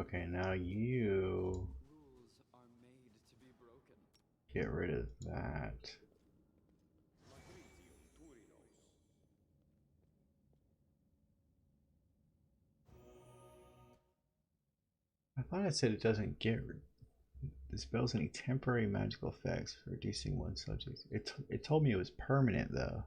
Okay, now you get rid of that. I thought it said it doesn't get dispels any temporary magical effects, reducing one subject. It told me it was permanent though.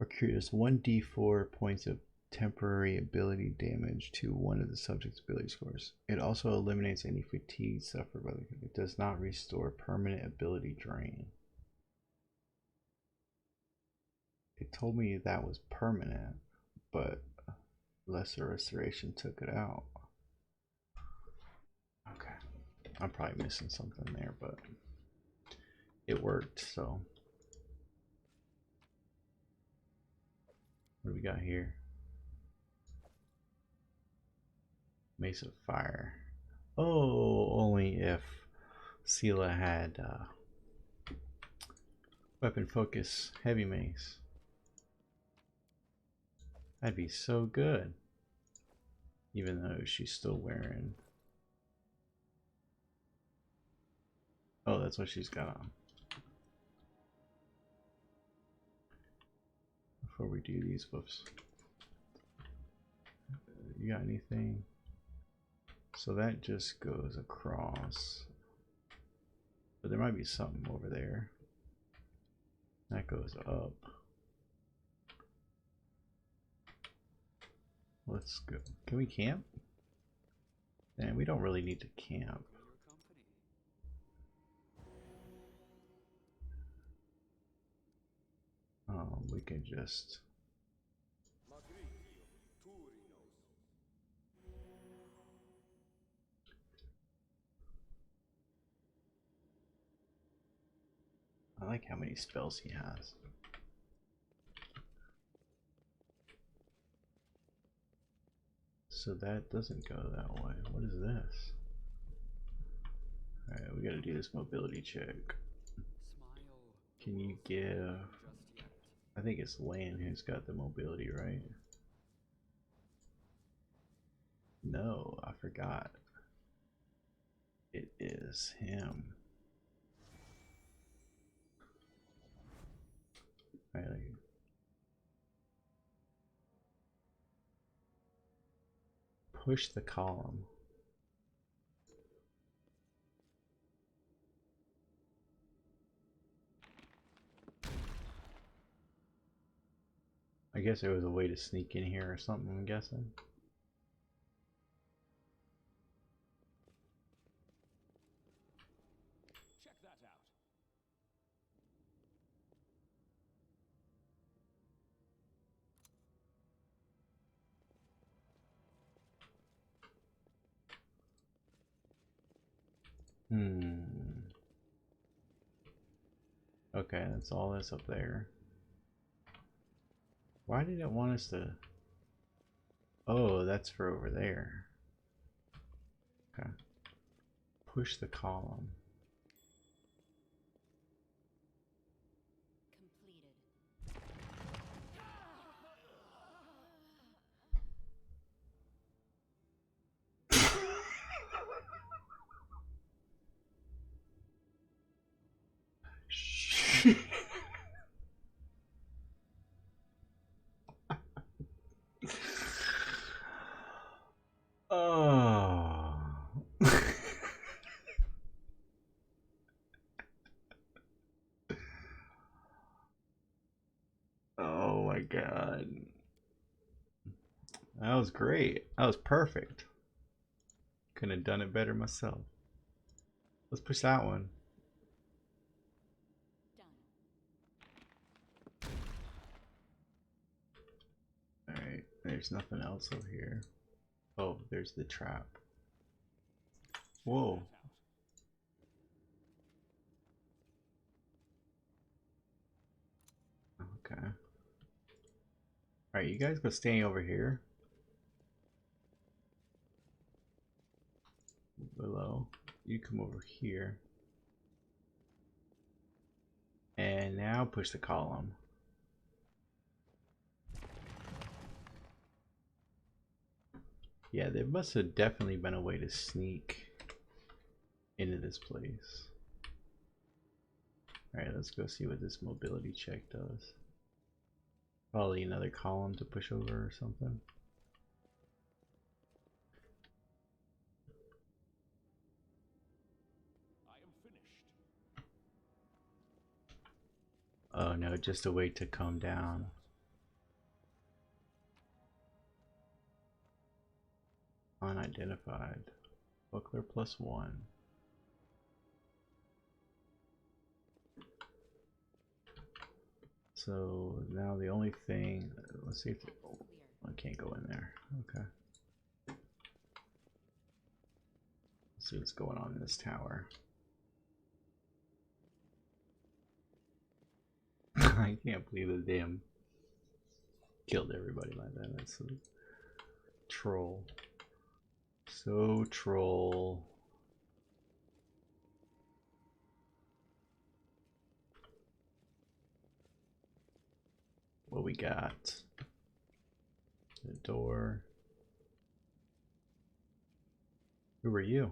Occurs 1d4 points of temporary ability damage to one of the subject's ability scores. It also eliminates any fatigue suffered by the. It does not restore permanent ability drain. It told me that was permanent, but lesser restoration took it out. Okay, I'm probably missing something there, but it worked, so. What do we got here? Mace of Fire. Oh, only if Sela had weapon focus heavy mace. That'd be so good. Even though she's still wearing. Oh, that's what she's got on. Before we do these, whoops. You got anything? So that just goes across. But there might be something over there. That goes up. Let's go. Can we camp? And we don't really need to camp. We can just. I like how many spells he has. So that doesn't go that way. What is this? Alright, we gotta do this mobility check. Can you give... I think it's Lane who's got the mobility, right? No, I forgot. It is him. Alright. Push the column. I guess there was a way to sneak in here or something, I'm guessing. Check that out. Okay, that's all that's up there. Why did it want us to... Oh, that's for over there. Okay. Push the column. Oh. Oh my god. That was great. That was perfect. Couldn't have done it better myself. Let's push that one. Alright, there's nothing else over here. Oh, there's the trap. Whoa. Okay. Alright, you guys go stay over here. Below. You come over here. And now push the column. Yeah, there must have definitely been a way to sneak into this place. Alright, let's go see what this mobility check does. Probably another column to push over or something. I am finished. Oh no, just a way to come down. Unidentified. Buckler +1. So now the only thing, let's see if I can't go in there. Okay. Let's see what's going on in this tower. I can't believe the damn killed everybody like that. That's a troll. So troll. What we got? The door. Who are you?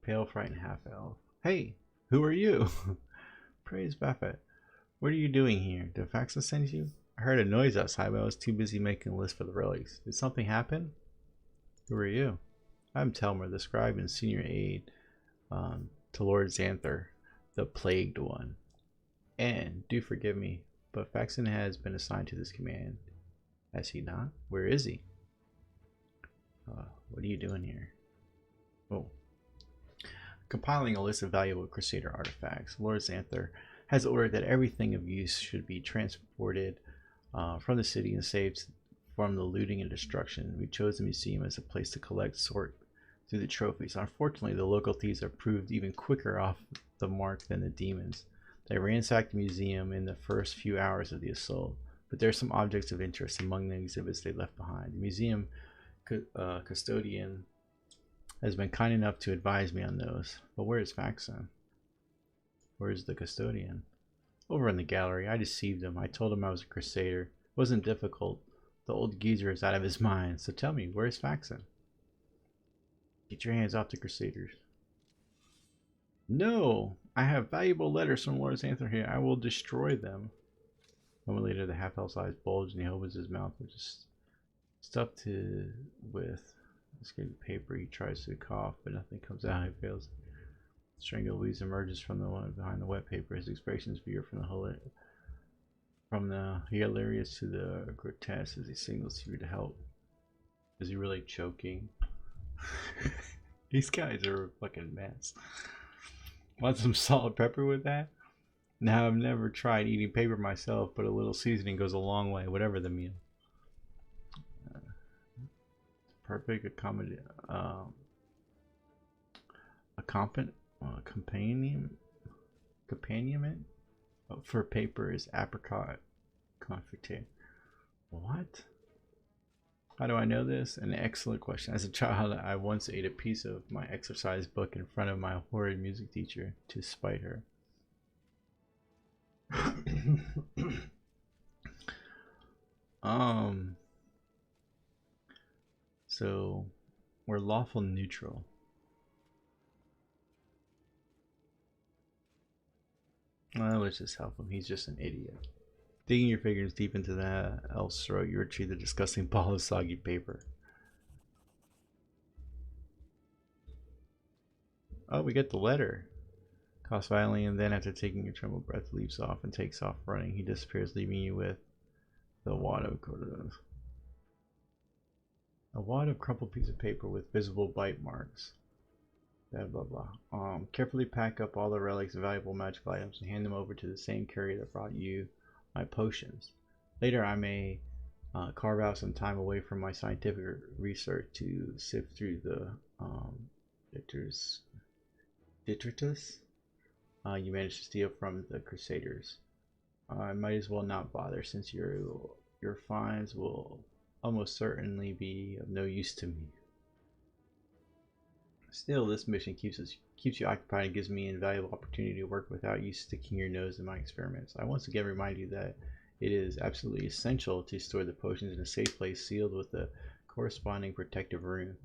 Pale, frightened half-elf. Hey, who are you? Praise Buffett. What are you doing here? Did Faxa send you? I heard a noise outside, but I was too busy making a list for the relics. Did something happen? Who are you? I'm Telmer, the scribe and senior aide to Lord Xanther, the plagued one. And do forgive me, but Faxon has been assigned to this command. Has he not? Where is he? What are you doing here? Oh. Compiling a list of valuable Crusader artifacts, Lord Xanther has ordered that everything of use should be transported from the city and saved from the looting and destruction. We chose the museum as a place to sort through the trophies. Unfortunately, the local thieves have proved even quicker off the mark than the demons. They ransacked the museum in the first few hours of the assault, but there are some objects of interest among the exhibits they left behind. The museum custodian has been kind enough to advise me on those. But where is Faxon? Where is the custodian? Over in the gallery. I deceived him. I told him I was a crusader. It wasn't difficult. The old geezer is out of his mind. So tell me, where is Faxon? Get your hands off the crusaders. No! I have valuable letters from Lord Xanther here. I will destroy them. A moment later, the half-elf's eyes bulge and he opens his mouth, which is stuffed with the paper. He tries to cough, but nothing comes out. He fails. Strangled wheeze emerges from the one behind the wet paper. His expressions veer from the hilarious to the grotesque as he signals to you to help. Is he really choking? These guys are a fucking mess. Want some salt and pepper with that? Now, I've never tried eating paper myself, but a little seasoning goes a long way, whatever the meal. Perfect accompaniment for paper is apricot confite. What? How do I know this? An excellent question. As a child, I once ate a piece of my exercise book in front of my horrid music teacher to spite her. So we're lawful neutral. Well, let's just help him. He's just an idiot. Digging your fingers deep into that elf's throat, you retrieve the disgusting ball of soggy paper. Oh, we get the letter. Coughs violently, and then after taking a trembled breath, leaps off and takes off running. He disappears, leaving you with the wad of a wad of crumpled piece of paper with visible bite marks. Blah blah blah. Carefully pack up all the relics and valuable magical items and hand them over to the same carrier that brought you my potions. Later, I may carve out some time away from my scientific research to sift through the detritus you managed to steal from the Crusaders. I might as well not bother since your finds will almost certainly be of no use to me. Still, this mission keeps you occupied and gives me an invaluable opportunity to work without you sticking your nose in my experiments. I once again remind you that it is absolutely essential to store the potions in a safe place sealed with a corresponding protective rune.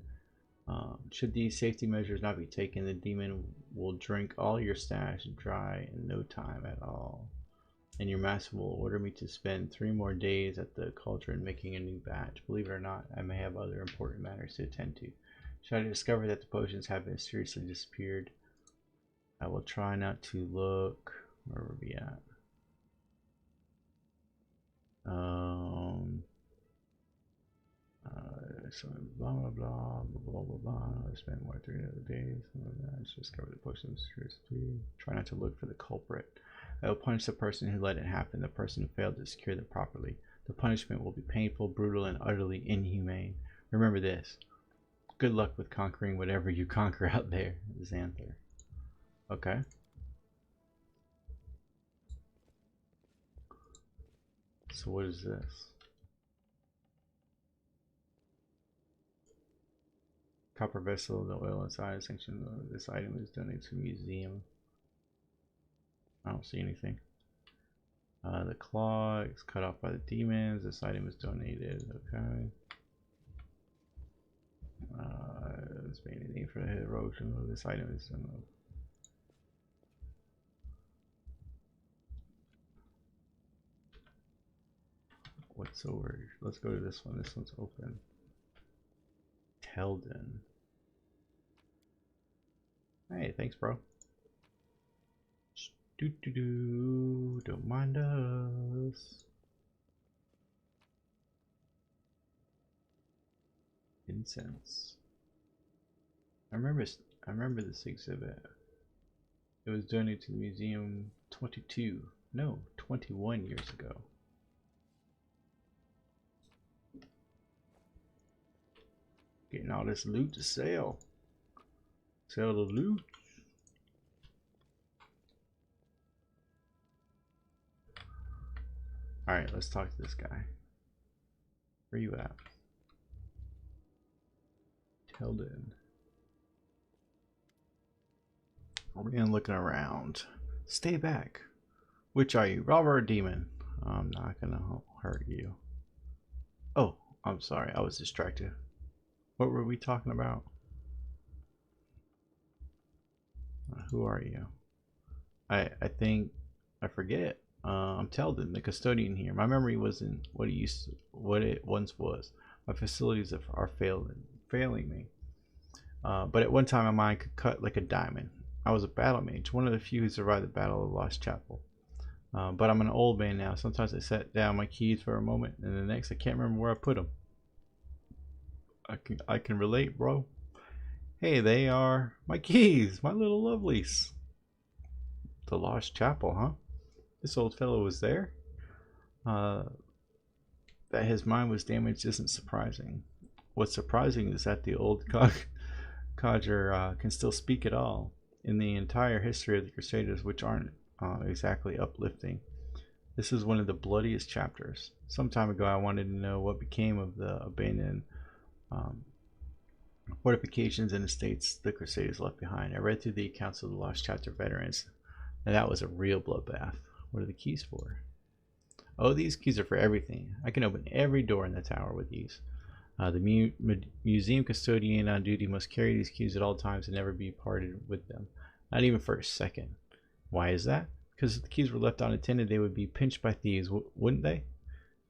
Should these safety measures not be taken, the demon will drink all your stash dry in no time at all. And your master will order me to spend 3 more days at the cauldron making a new batch. Believe it or not, I may have other important matters to attend to. Should I discover that the potions have mysteriously disappeared, I will try not to look. Where were we at? So blah blah blah blah blah blah. I spent more 3 other days. I should discover the potions mysteriously. Try not to look for the culprit. I will punish the person who let it happen, the person who failed to secure them properly. The punishment will be painful, brutal, and utterly inhumane. Remember this. Good luck with conquering whatever you conquer out there, Xanther. Okay. So what is this? Copper vessel, the oil inside section of this item is donated to a museum. I don't see anything. The claw is cut off by the demons. This item is donated. Okay. Doesn't mean anything for the erosion. This item is what's over? Let's go to this one. This one's open. Telden. Hey, thanks, bro. Don't mind us. Incense. I remember this exhibit. It was donated to the museum 21 years ago. Getting all this loot to sell. Sell the loot. Alright, let's talk to this guy. Where you at? Telden. We're looking around. Stay back. Which are you, robber or demon? I'm not gonna hurt you. Oh, I'm sorry, I was distracted. What were we talking about? Who are you? I think I forget. I'm Telden, the custodian here. My memory wasn't what it once was. My facilities are failing me. But at one time my mind could cut like a diamond. I was a battle mage, one of the few who survived the Battle of the Lost Chapel. But I'm an old man now. Sometimes I set down my keys for a moment, and the next I can't remember where I put them. I can relate, bro. Hey, they are my keys, my little lovelies. The Lost Chapel, huh? This old fellow was there. That his mind was damaged isn't surprising. What's surprising is that the old codger can still speak at all. In the entire history of the Crusaders, which aren't exactly uplifting, this is one of the bloodiest chapters. Some time ago I wanted to know what became of the abandoned fortifications and estates the Crusaders left behind. I read through the accounts of the Lost Chapter veterans, and that was a real bloodbath. What are the keys for? Oh, these keys are for everything. I can open every door in the tower with these. The museum custodian on duty must carry these keys at all times and never be parted with them, not even for a second. Why is that? Because if the keys were left unattended, they would be pinched by thieves, wouldn't they?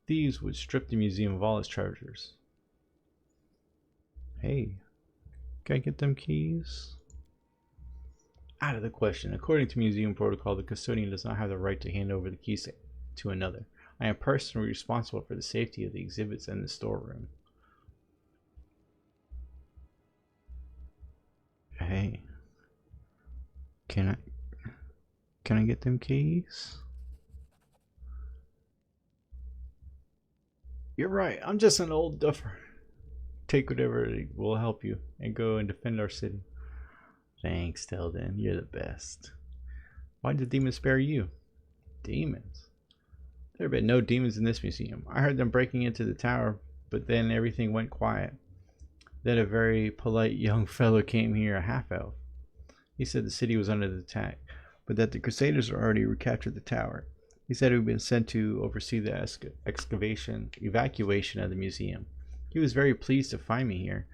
Thieves would strip the museum of all its treasures. Hey, can I get them keys? Out of the question. According to museum protocol, the custodian does not have the right to hand over the keys to another. I am personally responsible for the safety of the exhibits and the storeroom. Hey, can I get them keys? You're right, I'm just an old duffer. Take whatever will help you and go and defend our city. Thanks, Telden, you're the best. Why did the demons spare you? Demons? There have been no demons in this museum. I heard them breaking into the tower, but then everything went quiet. Then a very polite young fellow came here, a half-elf. He said the city was under attack, but that the Crusaders had already recaptured the tower. He said he'd been sent to oversee the evacuation of the museum. He was very pleased to find me here.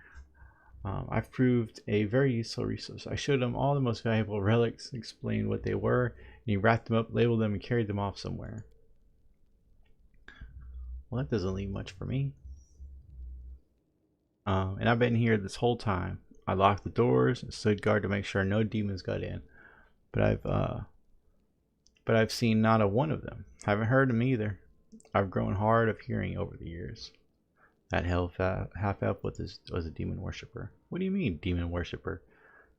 I've proved a very useful resource. I showed him all the most valuable relics, explained what they were, and he wrapped them up, labeled them, and carried them off somewhere. Well, that doesn't leave much for me. And I've been here this whole time. I locked the doors and stood guard to make sure no demons got in. But I've seen not a one of them. Haven't heard them either. I've grown hard of hearing over the years. That half-elf was a demon worshipper. What do you mean, demon worshipper?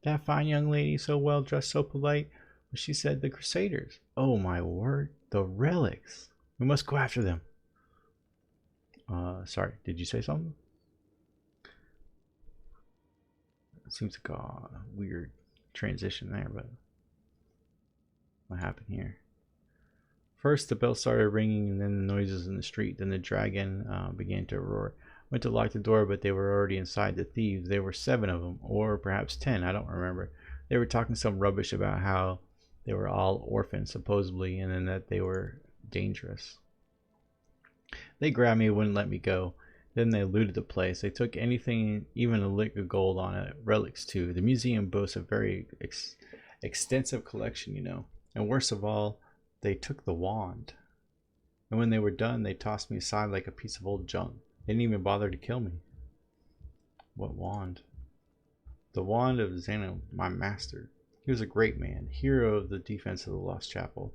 That fine young lady, so well dressed, so polite. She said the Crusaders. Oh my word, the relics. We must go after them. Sorry, did you say something? It seems like a weird transition there, but what happened here? First, the bell started ringing, and then the noises in the street. Then the dragon began to roar. Went to lock the door, but they were already inside. The thieves. There were 7 of them, or perhaps 10. I don't remember. They were talking some rubbish about how they were all orphans, supposedly, and then that they were dangerous. They grabbed me and wouldn't let me go. Then they looted the place. They took anything, even a lick of gold on it. Relics, too. The museum boasts a very extensive collection, you know. And worst of all, they took the wand. And when they were done, they tossed me aside like a piece of old junk. They didn't even bother to kill me. What wand? The wand of Zeno, my master. He was a great man, hero of the defense of the Lost Chapel.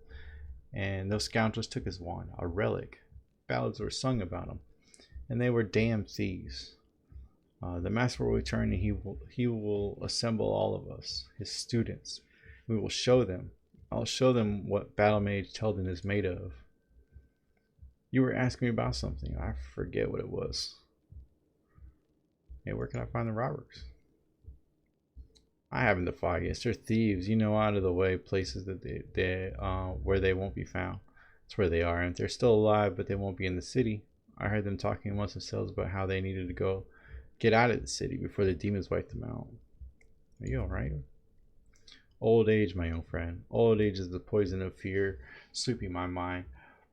And those scoundrels took his wand, a relic. Ballads were sung about him. And they were damn thieves. The master will return, and he will assemble all of us, his students. We will show them. I'll show them what Battle Mage Teldin is made of. You were asking me about something. I forget what it was. Hey, where can I find the robbers? I haven't the foggiest. They're thieves, you know, out of the way places that where they won't be found. That's where they are. And they're still alive, but they won't be in the city. I heard them talking amongst themselves about how they needed to get out of the city before the demons wiped them out. Are you alright? Old age, my young friend. Old age is the poison of fear sweeping my mind.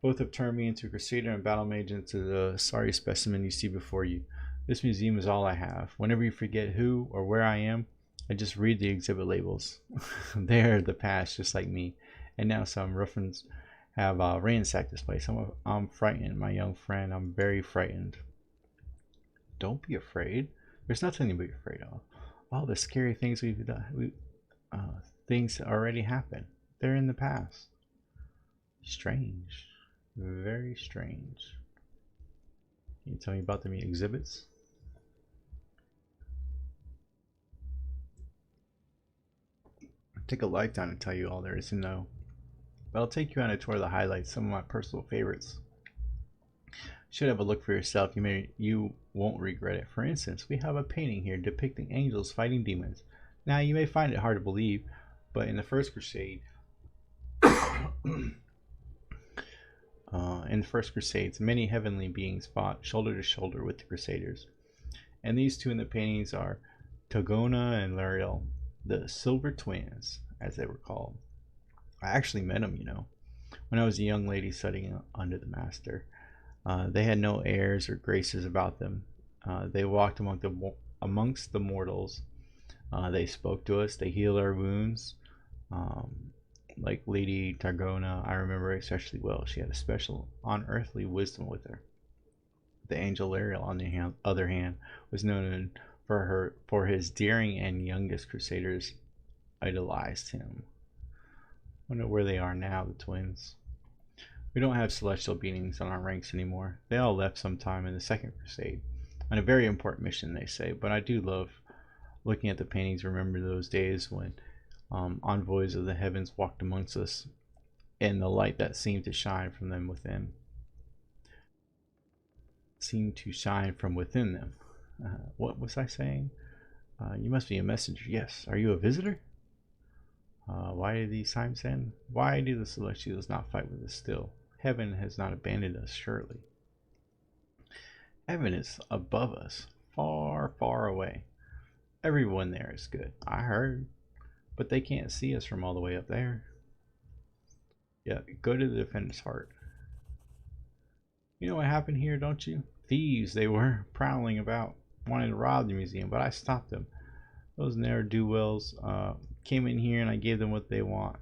Both have turned me into a crusader and battle mage into the sorry specimen you see before you. This museum is all I have. Whenever you forget who or where I am, I just read the exhibit labels. They're the past, just like me. And now some ruffians have ransacked this place. I'm frightened, my young friend. I'm very frightened. Don't be afraid. There's nothing to be afraid of. All the scary things we've done, things already happened. They're in the past. Strange. Very strange. Can you tell me about the exhibits? It'll take a lifetime to tell you all there is to know. But I'll take you on a tour of the highlights, some of my personal favorites. You should have a look for yourself. You won't regret it. For instance, we have a painting here depicting angels fighting demons. Now, you may find it hard to believe, but in the First Crusade, many heavenly beings fought shoulder to shoulder with the Crusaders. And these two in the paintings are Togona and Lariel, the Silver Twins, as they were called. I actually met them, you know, when I was a young lady studying under the master. They had no airs or graces about them. They walked amongst the mortals. They spoke to us. They healed our wounds. Like Lady Targona, I remember especially well. She had a special unearthly wisdom with her. The angel Ariel, on the other hand, was known for his daring, and youngest crusaders idolized him. I wonder where they are now, the twins. We don't have celestial beings on our ranks anymore. They all left sometime in the Second Crusade on a very important mission, they say. But I do love looking at the paintings. Remember those days when envoys of the heavens walked amongst us, and the light that seemed to shine from them within them. What was I saying? You must be a messenger. Yes. Are you a visitor? Why do these times end? Why do the Celestials not fight with us still? Heaven has not abandoned us, surely. Heaven is above us, far, far away. Everyone there is good, I heard. But they can't see us from all the way up there. Yeah, go to the Defender's Heart. You know what happened here, don't you? Thieves, they were prowling about, wanting to rob the museum, but I stopped them. Those ne'er-do-wells came in here and I gave them what they want.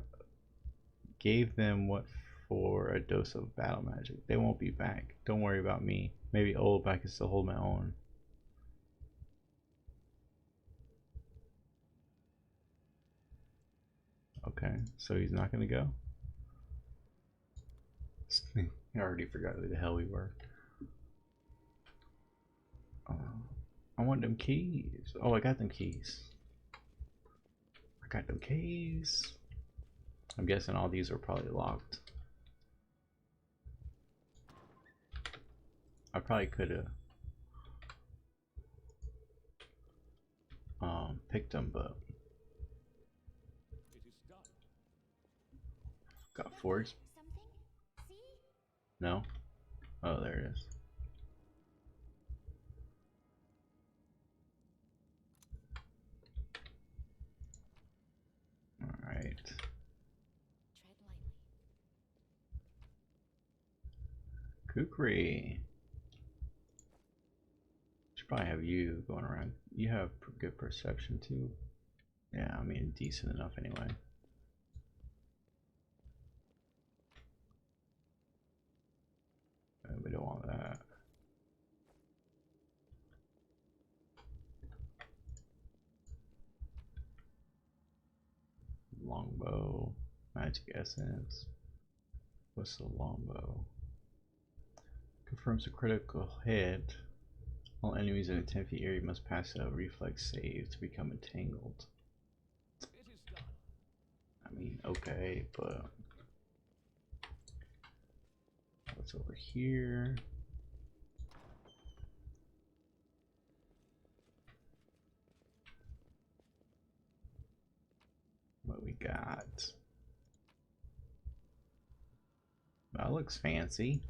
Gave them what for a dose of battle magic. They won't be back. Don't worry about me. Maybe old, but I can still hold my own. Okay, so he's not gonna go? I already forgot who the hell we were. I want them keys. Oh, I got them keys. I got them keys. I'm guessing all these are probably locked. I probably could have picked them, but got forged. No? Oh, there it is. Alright. Kukri. Should probably have you going around. You have good perception too. Yeah, I mean, decent enough anyway. We don't want that. Longbow, magic essence. What's the longbow? Confirms a critical hit. All enemies in a 10 feet area must pass a reflex save to become entangled. I mean, okay, but what's over here? What we got? That looks fancy.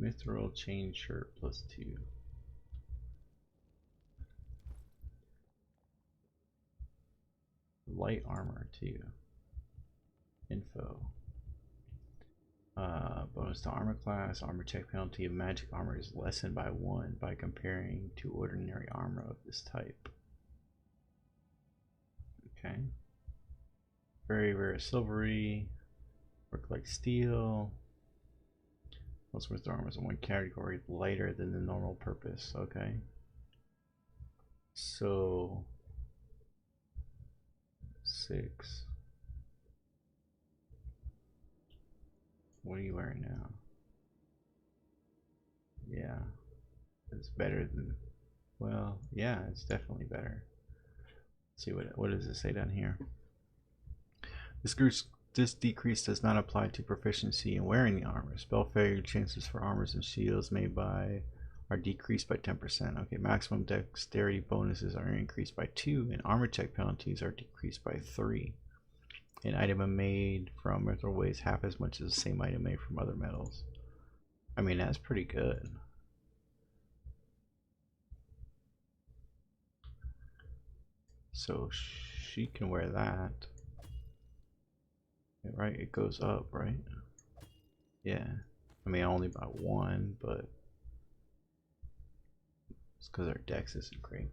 Mithril chain shirt +2. Light armor too. Info. Bonus to armor class. Armor check penalty of magic armor is lessened by 1 by comparing to ordinary armor of this type. Okay. Very, very silvery. Work like steel. Most with armor is in one category lighter than the normal purpose. Okay. So 6. What are you wearing now? Yeah, it's better than. Well, yeah, it's definitely better. Let's see what does it say down here. This decrease does not apply to proficiency in wearing the armor. Spell failure chances for armors and shields made by are decreased by 10%. Okay, maximum dexterity bonuses are increased by 2, and armor check penalties are decreased by 3. An item made from mithril weighs half as much as the same item made from other metals. I mean, that's pretty good. So she can wear that. Yeah, right, it goes up, right? Yeah. I mean, only by 1, but it's because our dex isn't great.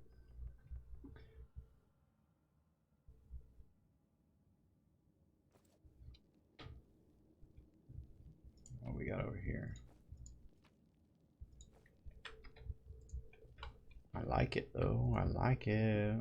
What we got over here? I like it though. I like it.